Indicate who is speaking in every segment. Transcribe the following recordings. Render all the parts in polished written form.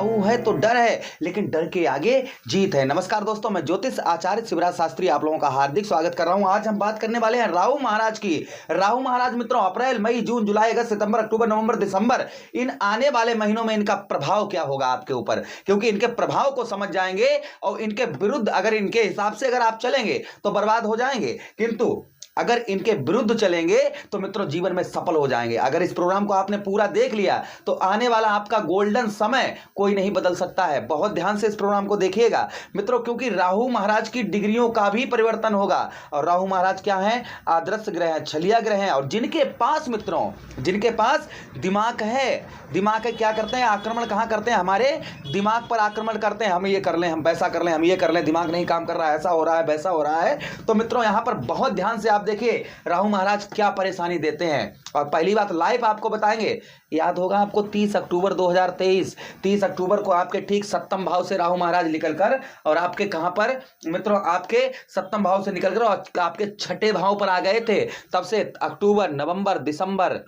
Speaker 1: राहु है तो डर है, लेकिन डर के आगे जीत है। नमस्कार दोस्तों, मैं ज्योतिष आचार्य शिवराज शास्त्री आप लोगों का हार्दिक स्वागत कर रहा हूं। आज हम बात करने वाले हैं राहु महाराज की। राहु महाराज मित्रों, अप्रैल, मई, जून, जुलाई, अगस्त, सितंबर, अक्टूबर, नवंबर, दिसंबर, इन आने वाले महीनों में इनका प्रभाव क्या होगा आपके ऊपर, क्योंकि इनके प्रभाव को समझ जाएंगे और इनके विरुद्ध अगर इनके हिसाब से अगर आप चलेंगे तो बर्बाद हो जाएंगे, किंतु अगर इनके विरुद्ध चलेंगे तो मित्रों जीवन में सफल हो जाएंगे। अगर इस प्रोग्राम को आपने पूरा देख लिया तो आने वाला आपका गोल्डन समय कोई नहीं बदल सकता है। बहुत ध्यान से इस प्रोग्राम को देखिएगा मित्रों, क्योंकि राहु महाराज की डिग्रियों का भी परिवर्तन होगा। और राहु महाराज क्या है? आदर्श ग्रह है, छलिया ग्रह है, और जिनके पास मित्रों, जिनके पास दिमाग है, दिमाग है, क्या करते हैं? आक्रमण कहां करते हैं? हमारे दिमाग पर आक्रमण करते हैं। हम ये कर लें, हम वैसा कर लें, हम ये कर लें, दिमाग नहीं काम कर रहा है, ऐसा हो रहा है, वैसा हो रहा है। तो मित्रों यहां पर बहुत ध्यान से आप देखिए राहु महाराज क्या परेशानी देते हैं। और पहली बात लाइव आपको बताएंगे, याद होगा आपको 30 अक्टूबर 2023, 30 अक्टूबर को आपके ठीक सप्तम भाव से राहु महाराज निकलकर और आपके कहां पर मित्रों, आपके सप्तम भाव से निकलकर और आपके छठे भाव पर आ गए थे। तब से अक्टूबर, नवंबर, दिसंबर,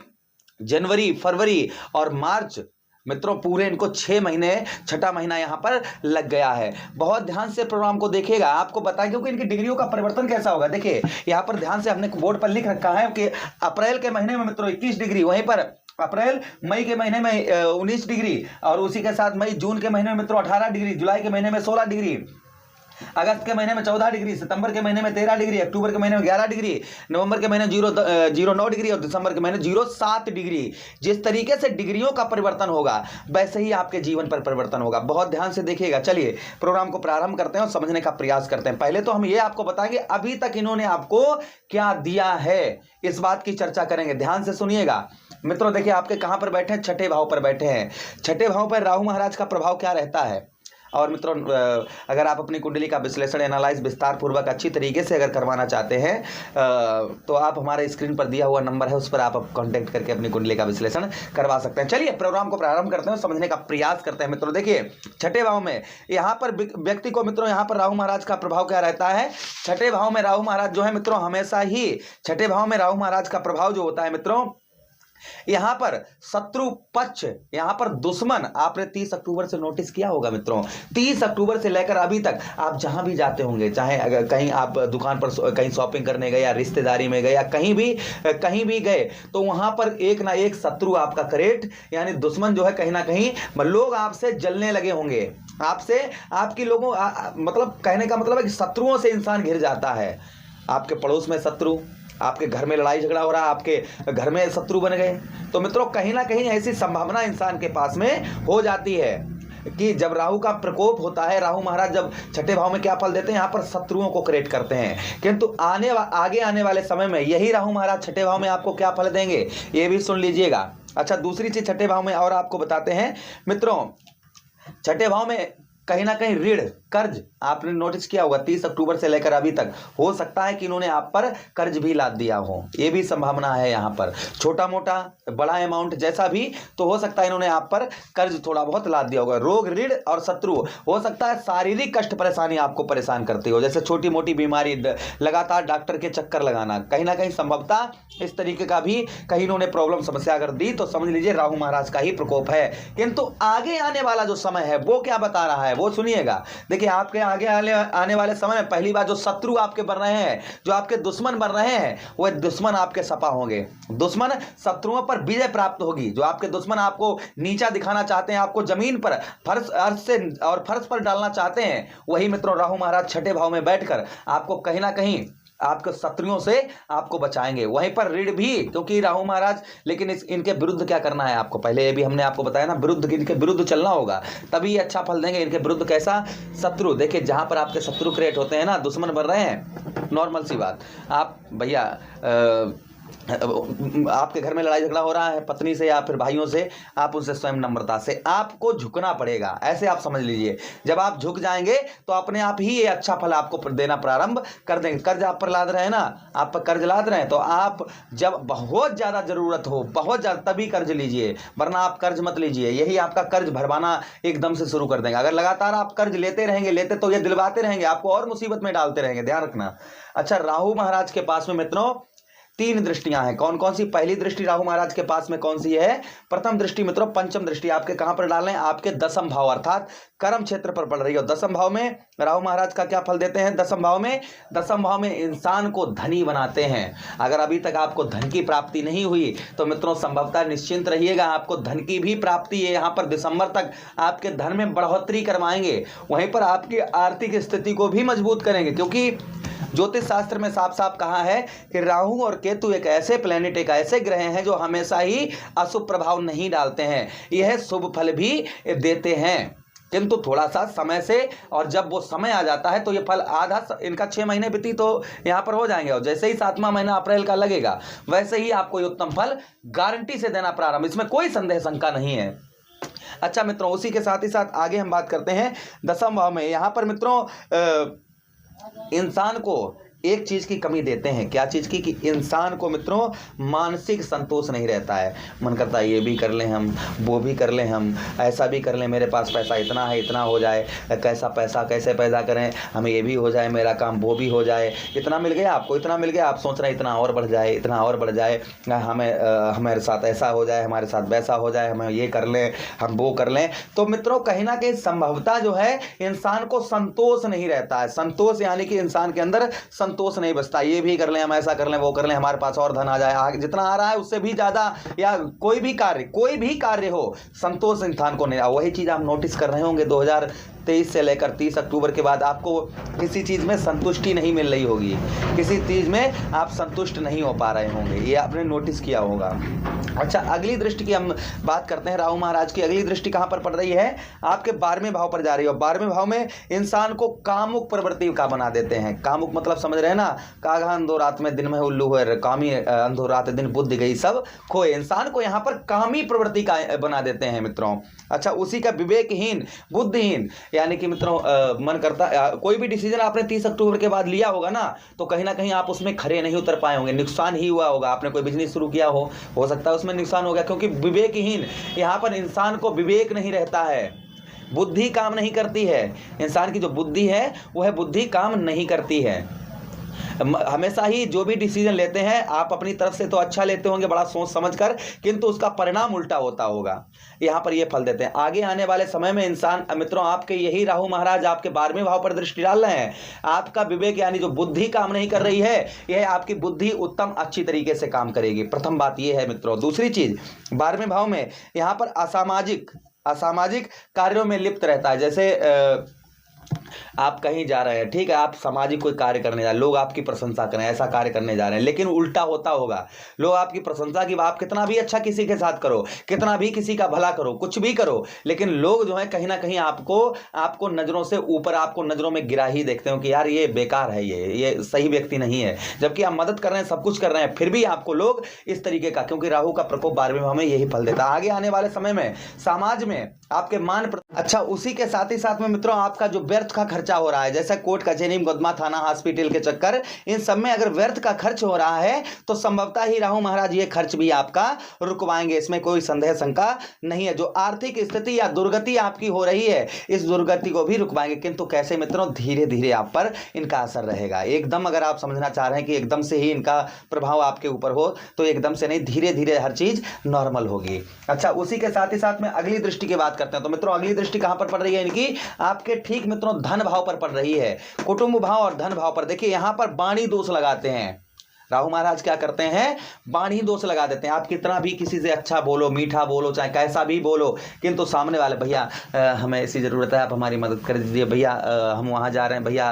Speaker 1: जनवरी, फरवरी और मार्च मित्रों पूरे इनको 6 महीने, छठा महीना यहां पर लग गया है। बहुत ध्यान से प्रोग्राम को देखिएगा, आपको बताएं क्योंकि इनकी डिग्रियों का परिवर्तन कैसा होगा। देखिए यहां पर ध्यान से हमने बोर्ड पर लिख रखा है कि अप्रैल के महीने में मित्रों 21 डिग्री, वहीं पर अप्रैल मई के महीने में 19 डिग्री, और उसी के साथ मई जून के महीने में मित्रों 18 डिग्री, जुलाई के महीने में 16 डिग्री, अगस्त के महीने में 14 डिग्री, सितंबर के महीने में 13 डिग्री, अक्टूबर के महीने में 11 डिग्री, नवंबर के महीने 0.9 डिग्री और दिसंबर के महीने 0.7 डिग्री। जिस तरीके से डिग्रियों का परिवर्तन होगा वैसे ही आपके जीवन पर परिवर्तन होगा। बहुत ध्यान से देखिएगा। चलिए प्रोग्राम को प्रारंभ करते हैं और समझने का प्रयास करते हैं। पहले तो हम ये आपको बताएंगे अभी तक इन्होंने आपको क्या दिया है, इस बात की चर्चा करेंगे। ध्यान से सुनिएगा मित्रों। देखिए आपके कहां पर बैठे हैं? छठे भाव पर बैठे हैं। छठे भाव पर राहु महाराज का प्रभाव क्या रहता है? और मित्रों अगर आप अपनी कुंडली का विश्लेषण, एनालाइज विस्तार पूर्वक अच्छी तरीके से अगर करवाना चाहते हैं तो आप हमारे स्क्रीन पर दिया हुआ नंबर है उस पर आप कांटेक्ट करके अपनी कुंडली का विश्लेषण करवा सकते हैं। चलिए प्रोग्राम को प्रारंभ करते हैं, समझने का प्रयास करते हैं। मित्रों देखिए छठे भाव में यहाँ पर व्यक्ति को मित्रों यहाँ पर राहु महाराज का प्रभाव क्या रहता है? छठे भाव में राहु महाराज जो है मित्रों, हमेशा ही छठे भाव में राहु महाराज का प्रभाव जो होता है मित्रों, यहां पर शत्रु पक्ष, यहां पर दुश्मन, आपने 30 अक्टूबर से नोटिस किया होगा मित्रों, 30 अक्टूबर से लेकर अभी तक आप जहां भी जाते होंगे, चाहे अगर कहीं आप दुकान पर कहीं शॉपिंग करने गए या रिश्तेदारी में गए या कहीं भी गए, तो वहां पर एक ना एक शत्रु आपका करेट यानी दुश्मन जो है कहीं ना कहीं लोग आपसे जलने लगे होंगे, आपसे आपकी लोगों मतलब कहने का मतलब है कि शत्रुओं से इंसान घिर जाता है। आपके पड़ोस में शत्रु, आपके घर में लड़ाई झगड़ा हो रहा, आपके घर में शत्रु बन गए, तो मित्रों कहीं ना कहीं ऐसी संभावना इंसान के पास में हो जाती है कि जब राहु का प्रकोप होता है, राहु महाराज जब छठे भाव में क्या फल देते हैं? यहाँ पर शत्रुओं को क्रिएट करते हैं। किंतु आगे आने वाले समय में यही राहु महाराज छठे भाव में आपको क्या फल देंगे ये भी सुन लीजिएगा। अच्छा, दूसरी चीज छठे भाव में और आपको बताते हैं मित्रों, छठे भाव में कहीं ना कहीं ऋण, कर्ज आपने नोटिस किया होगा 30 अक्टूबर से लेकर अभी तक हो सकता है कि इन्होंने आप पर कर्ज भी लाद दिया हो, ये भी संभावना है। यहाँ पर छोटा मोटा बड़ा अमाउंट जैसा भी तो हो सकता है इन्होंने आप पर कर्ज थोड़ा बहुत लाद दिया होगा। रोग, ऋण और शत्रु, हो सकता है शारीरिक कष्ट परेशानी आपको परेशान करती हो, जैसे छोटी मोटी बीमारी, लगातार डॉक्टर के चक्कर लगाना, कहीं ना कहीं संभवतः इस तरीके का भी कहीं इन्होंने प्रॉब्लम समस्या अगर दी तो समझ लीजिए राहु महाराज का ही प्रकोप है। किंतु आगे आने वाला जो समय है वो क्या बता रहा है वो सुनिएगा। देखिए आपके आगे आने वाले समय में पहली बार जो शत्रु आपके बन रहे हैं, जो आपके दुश्मन बन रहे हैं, वो दुश्मन आपके सपा होंगे। दुश्मन शत्रुओं पर विजय प्राप्त होगी। जो आपके दुश्मन आपको नीचा दिखाना चाहते हैं, आपको जमीन पर फर्श पर डालना चाहते हैं, वही मित्रों राहु महाराज छठे भाव में बैठकर आपको कहीं ना कहीं आपके शत्रुओं से आपको बचाएंगे। वहीं पर ऋण भी, क्योंकि राहु महाराज, लेकिन इनके विरुद्ध क्या करना है आपको, पहले ये भी हमने आपको बताया ना, इनके विरुद्ध चलना होगा तभी अच्छा फल देंगे। इनके विरुद्ध कैसा? शत्रु। देखिए जहां पर आपके शत्रु क्रिएट होते हैं ना, दुश्मन बन रहे हैं, नॉर्मल सी बात, आप भैया आपके घर में लड़ाई झगड़ा हो रहा है पत्नी से या फिर भाइयों से, आप उनसे स्वयं नम्रता से आपको झुकना पड़ेगा, ऐसे आप समझ लीजिए। जब आप झुक जाएंगे तो अपने आप ही ये अच्छा फल आपको देना प्रारंभ कर देंगे। कर्ज आप पर लाद रहे हैं ना, आप पर कर्ज लाद रहे हैं, तो आप जब बहुत ज़्यादा ज़रूरत हो, बहुत ज़्यादा, तभी कर्ज लीजिए, वरना आप कर्ज मत लीजिए। यही आपका कर्ज भरवाना एकदम से शुरू कर देंगे। अगर लगातार आप कर्ज लेते रहेंगे, तो ये दिलवाते रहेंगे, आपको और मुसीबत में डालते रहेंगे, ध्यान रखना। अच्छा, राहु महाराज के पास में मित्रों 3 दृष्टियां हैं। कौन कौन सी? पहली दृष्टि राहु महाराज के पास में कौन सी है? प्रथम दृष्टि मित्रों पंचम दृष्टि आपके कहां पर डाल रहे हैं? आपके दसम भाव अर्थात कर्म क्षेत्र पर पड़ रही है। दसम भाव में राहु महाराज का क्या फल देते हैं? दसम भाव में इंसान को धनी बनाते हैं। अगर अभी तक आपको धन की प्राप्ति नहीं हुई तो मित्रों संभवतः निश्चिंत रहिएगा, आपको धन की भी प्राप्ति है। यहां पर दिसंबर तक आपके धन में बढ़ोतरी करवाएंगे, वहीं पर आपकी आर्थिक स्थिति को भी मजबूत करेंगे, क्योंकि ज्योतिष शास्त्र में साफ साफ कहा है कि राहु और केतु एक ऐसे प्लेनेट, एक ऐसे ग्रह हैं जो हमेशा ही अशुभ प्रभाव नहीं डालते हैं, यह शुभ फल भी देते हैं, किंतु थोड़ा सा समय से, और जब वो समय आ जाता है तो ये फल आधा इनका 6 महीने बीती तो यहाँ पर हो जाएंगे, और जैसे ही 7वां महीना अप्रैल का लगेगा वैसे ही आपको ये उत्तम फल गारंटी से देना प्रारंभ, इसमें कोई संदेह शंका नहीं है। अच्छा मित्रों, उसी के साथ ही साथ आगे हम बात करते हैं दसम भाव में। यहाँ पर मित्रों इंसान को एक चीज की कमी देते हैं। क्या चीज की? कि इंसान को मित्रों मानसिक संतोष नहीं रहता है। मन करता है ये भी कर लें हम, वो भी कर लें हम, ऐसा भी कर लें, मेरे पास पैसा इतना है, इतना हो जाए, कैसा पैसा कैसे पैदा करें, हमें ये भी हो जाए, मेरा काम वो भी हो जाए, इतना मिल गया आपको, इतना मिल गया, आप सोच रहे हैं इतना और बढ़ जाए, इतना और बढ़ जाए, हमारे साथ ऐसा हो जाए, हमारे साथ वैसा हो जाए, हम ये कर लें, हम वो कर लें। तो मित्रों कहीं ना कहीं संभवतः जो है इंसान को संतोष नहीं रहता है। संतोष यानी कि इंसान के अंदर संतोष नहीं बचता। ये भी कर लें, हम ऐसा कर लें, वो कर लें, हमारे पास और धन आ जाए, आगे जितना आ रहा है उससे भी ज्यादा, या कोई भी कार्य हो, संतोष इंसान को नहीं। वही चीज आप नोटिस कर रहे होंगे 2023 से लेकर 30 अक्टूबर के बाद आपको किसी चीज में संतुष्टि नहीं मिल रही होगी, किसी चीज में आप संतुष्ट नहीं हो पा रहे होंगे, ये आपने नोटिस किया होगा। अच्छा, अगली दृष्टि की हम बात करते हैं। राहु महाराज की अगली दृष्टि कहां पर पड़ रही है? आपके 12वें भाव पर जा रही है, और 12वें भाव में इंसान को कामुक प्रवृत्ति का बना देते हैं। कामुक मतलब समझ रहे हैं ना? कागा अंधो रात में दिन में उल्लू हुए, कामी अंधो रात दिन बुद्धि गई सब खोए। इंसान को यहाँ पर कामी प्रवृत्ति का बना देते हैं मित्रों। अच्छा, उसी का विवेकहीन, बुद्धिहीन, यानी कि मित्रों मन करता कोई भी डिसीजन आपने 30 अक्टूबर के बाद लिया होगा ना, तो कहीं ना कहीं आप उसमें खरे नहीं उतर पाए होंगे, नुकसान ही हुआ होगा। आपने कोई बिजनेस शुरू किया हो सकता है उसमें नुकसान हो गया, क्योंकि विवेकहीन, यहाँ पर इंसान को विवेक नहीं रहता है, बुद्धि काम नहीं करती है। इंसान की जो बुद्धि है वह बुद्धि काम नहीं करती है। हमेशा ही जो भी डिसीजन लेते हैं आप अपनी तरफ से तो अच्छा लेते होंगे बड़ा सोच समझकर, किंतु उसका परिणाम उल्टा होता होगा। यहाँ पर ये फल देते हैं। आगे आने वाले समय में इंसान मित्रों आपके यही राहु महाराज आपके 12वें भाव पर दृष्टि डाल रहे हैं। आपका विवेक यानी जो बुद्धि काम नहीं कर रही है, यह आपकी बुद्धि उत्तम अच्छी तरीके से काम करेगी। प्रथम बात यह है मित्रों। दूसरी चीज, 12वें भाव में यहाँ पर असामाजिक कार्यों में लिप्त रहता है। जैसे आप कहीं जा रहे हैं, ठीक है, आप सामाजिक कोई कार्य करने जा रहे हैं, लोग आपकी प्रशंसा करें, ऐसा कार्य करने जा रहे हैं, लेकिन उल्टा होता होगा। लोग आपकी प्रशंसा की, आप कितना भी अच्छा किसी के साथ करो, कितना भी किसी का भला करो, कुछ भी करो, लेकिन लोग जो है कहीं ना कहीं आपको नजरों से ऊपर, आपको नजरों में गिरा ही देखते हो कि यार ये बेकार है, ये सही व्यक्ति नहीं है। जबकि आप मदद कर रहे हैं, सब कुछ कर रहे हैं, फिर भी आपको लोग इस तरीके का, क्योंकि राहु का प्रकोप 12वें भाव में यही फल देता है। आगे आने वाले समय में समाज में आपके अच्छा, उसी के साथ ही साथ में मित्रों आपका जो व्यर्थ का खर्चा हो रहा है, जैसे कोर्ट कचहरी, मुकदमा, थाना, हॉस्पिटल के चक्कर, इन सब में अगर व्यर्थ का खर्च हो रहा है तो संभवतः ही राहु महाराज ये खर्च भी आपका रुकवाएंगे, इसमें कोई संदेह शंका नहीं है। जो आर्थिक स्थिति या दुर्गति आपकी हो रही है, इस दुर्गति को भी रुकवाएंगे, किंतु कैसे मित्रों? धीरे धीरे आप पर इनका असर रहेगा। एकदम अगर आप समझना चाह रहे हैं कि एकदम से ही इनका प्रभाव आपके ऊपर हो, तो एकदम से नहीं, धीरे धीरे हर चीज नॉर्मल होगी। अच्छा, उसी के साथ ही साथ में अगली दृष्टि की बात करते हैं। तो मित्रों अगली दृष्टि कहां पर पड़ रही है इनकी? आपके ठीक मित्रों धन भाव पर पड़ रही है, कुटुंब भाव और धन भाव पर। देखिए यहां पर वाणी दोष लगाते हैं। राहु महाराज क्या करते हैं? वाणी दोष लगा देते हैं। आप कितना भी किसी से अच्छा बोलो, मीठा बोलो, चाहे कैसा भी बोलो, किंतु सामने वाले, भैया हमें ऐसी ज़रूरत है, आप हमारी मदद कर दीजिए, भैया हम वहाँ जा रहे हैं, भैया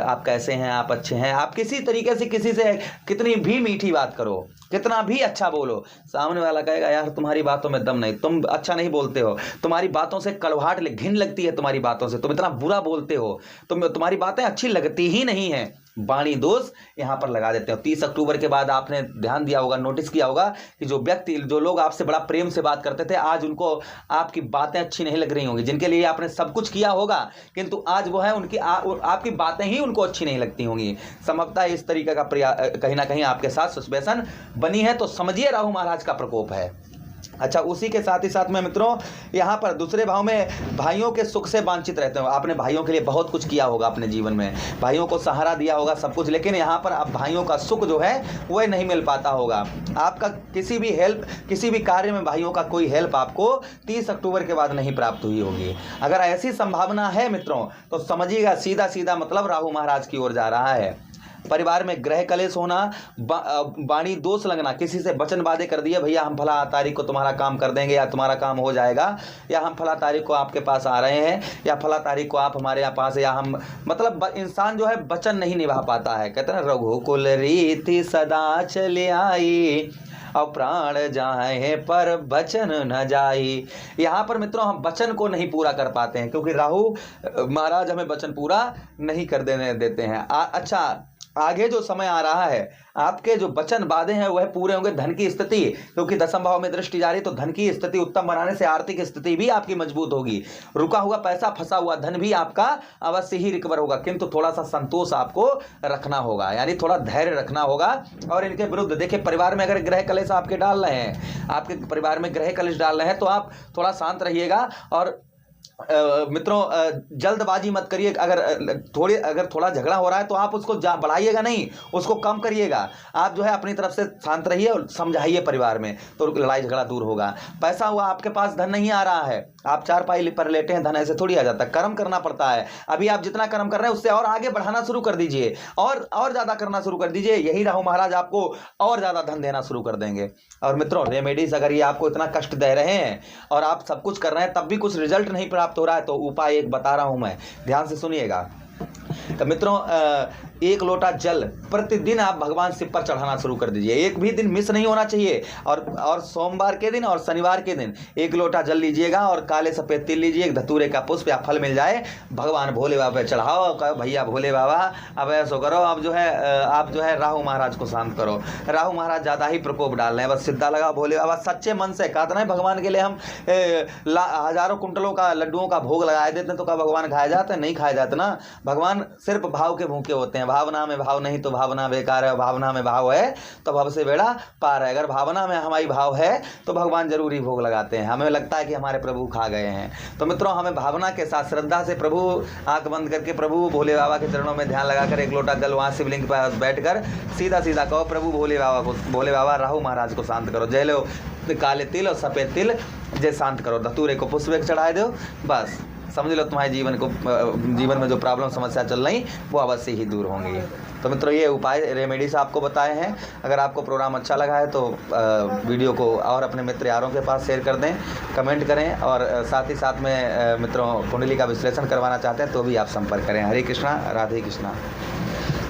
Speaker 1: आप कैसे हैं, आप अच्छे हैं। आप किसी तरीके से किसी से कितनी भी मीठी बात करो, कितना भी अच्छा बोलो, सामने वाला कहेगा यार तुम्हारी बातों में दम नहीं, तुम अच्छा नहीं बोलते हो, तुम्हारी बातों से कड़वाहट, घिन लगती है तुम्हारी बातों से, तुम इतना बुरा बोलते हो, तुम्हारी बातें अच्छी लगती ही नहीं है। वाणी दोष यहां पर लगा देते हो। 30 अक्टूबर के बाद आपने ध्यान दिया होगा, नोटिस किया होगा कि जो लोग आपसे बड़ा प्रेम से बात करते थे, आज उनको आपकी बातें अच्छी नहीं लग रही होंगी, जिनके लिए आपने सब कुछ किया होगा, किंतु आज वो है उनकी आपकी बातें ही उनको अच्छी नहीं लगती होंगी। संभवतः इस तरीके का कहीं ना कहीं आपके साथ सिचुएशन बनी है, तो समझिए राहु महाराज का प्रकोप है। अच्छा, उसी के साथ ही साथ में मित्रों यहाँ पर दूसरे भाव में भाइयों के सुख से वांछित रहते हो। आपने भाइयों के लिए बहुत कुछ किया होगा अपने जीवन में, भाइयों को सहारा दिया होगा सब कुछ, लेकिन यहाँ पर आप भाइयों का सुख जो है वह नहीं मिल पाता होगा। आपका किसी भी हेल्प, किसी भी कार्य में भाइयों का कोई हेल्प आपको 30 अक्टूबर के बाद नहीं प्राप्त हुई होगी। अगर ऐसी संभावना है मित्रों तो समझिएगा सीधा सीधा मतलब राहु महाराज की ओर जा रहा है। परिवार में ग्रह कलेश होना, वाणी दोष लगना, किसी से वचन वादे कर दिए भैया हम फला तारीख को तुम्हारा काम कर देंगे या तुम्हारा काम हो जाएगा, या हम फला तारीख को आपके पास आ रहे हैं, या फला तारीख को आप हमारे यहाँ पास, या हम मतलब इंसान जो है वचन नहीं निभा पाता है। कहते हैं ना रघुकुल रीति सदा चले आई और प्राण जाए पर वचन न जाई। यहाँ पर मित्रों हम वचन को नहीं पूरा कर पाते हैं क्योंकि राहु महाराज हमें वचन पूरा नहीं कर देने देते हैं। अच्छा, आगे जो समय आ रहा है आपके जो वचन वादे हैं वह पूरे होंगे। धन की स्थिति, क्योंकि दशम भाव में दृष्टि जा रही तो धन की स्थिति उत्तम बनाने से आर्थिक स्थिति भी आपकी मजबूत होगी। रुका हुआ पैसा, फंसा हुआ धन भी आपका अवश्य ही रिकवर होगा, किंतु थोड़ा सा संतोष आपको रखना होगा, यानी थोड़ा धैर्य रखना होगा। और इनके विरुद्ध देखिए, परिवार में अगर ग्रह कलेश आपके डाल रहे हैं, आपके परिवार में ग्रह कलेश डाल रहे हैं तो आप थोड़ा शांत रहिएगा। और मित्रों जल्दबाजी मत करिए। अगर थोड़ा झगड़ा हो रहा है तो आप उसको बढ़ाइएगा नहीं, उसको कम करिएगा। आप जो है अपनी तरफ से शांत रहिए और समझाइए परिवार में, तो लड़ाई झगड़ा दूर होगा। पैसा हुआ आपके पास, धन नहीं आ रहा है, आप चारपाई पर लेटे हैं, धन ऐसे थोड़ी आ जाता है, कर्म करना पड़ता है। अभी आप जितना कर्म कर रहे हैं उससे और आगे बढ़ाना शुरू कर दीजिए, और ज़्यादा करना शुरू कर दीजिए। यही राहु महाराज आपको और ज़्यादा धन देना शुरू कर देंगे। और मित्रों रेमेडीज अगर ये आपको इतना कष्ट दे रहे हैं और आप सब कुछ कर रहे हैं तब भी कुछ रिजल्ट नहीं प्राप्त हो रहा है, तो उपाय एक बता रहा हूं मैं, ध्यान से सुनिएगा। तो मित्रों 1 लोटा जल प्रतिदिन आप भगवान शिव पर चढ़ाना शुरू कर दीजिए, एक भी दिन मिस नहीं होना चाहिए। और सोमवार के दिन और शनिवार के दिन 1 लोटा जल लीजिएगा और काले सफेद तिल लीजिए, एक धतूरे का पुष्प या फल मिल जाए, भगवान भोले बाबा पे चढ़ाओ, कहो भैया भोले बाबा अब ऐसा करो, आप जो है राहु महाराज को शांत करो। राहु महाराज ज़्यादा ही प्रकोप डाल रहे हैं, बस सिद्धा लगा भोले बाबा, सच्चे मन से कहते हैं भगवान के लिए हम हजारों कुंटलों का लड्डुओं का भोग लगाए देते हैं, तो क्या भगवान खाए जाते हैं? नहीं खाए जाते ना। भगवान सिर्फ भाव के भूखे होते हैं। भावना में भाव नहीं तो भावना बेकार है, भावना में भाव है तो भव से बेड़ा पार है। अगर भावना में हमारी भाव है तो भगवान जरूरी भोग लगाते हैं। हमें लगता है कि हमारे प्रभु खा गए हैं, तो मित्रों हमें भावना के साथ श्रद्धा से प्रभु आंख बंद करके प्रभु भोले बाबा के चरणों में ध्यान लगाकर 1 लोटा जल वहाँ शिवलिंग पर बैठकर सीधा सीधा कहो प्रभु भोले बाबा को, भोले बाबा राहु महाराज को शांत करो। जय लो काले तिल और सफेद तिल जय शांत करो, धतूरे को पुष्प चढ़ाए दो, बस समझ लो तुम्हारे जीवन में जो प्रॉब्लम समस्या चल रही वो अवश्य ही दूर होंगी। तो मित्रों ये उपाय रेमेडीज आपको बताए हैं। अगर आपको प्रोग्राम अच्छा लगा है तो वीडियो को और अपने मित्र यारों के पास शेयर कर दें, कमेंट करें, और साथ ही साथ में मित्रों कुंडली का विश्लेषण करवाना चाहते हैं तो भी आप संपर्क करें। हरे कृष्णा, राधे कृष्णा।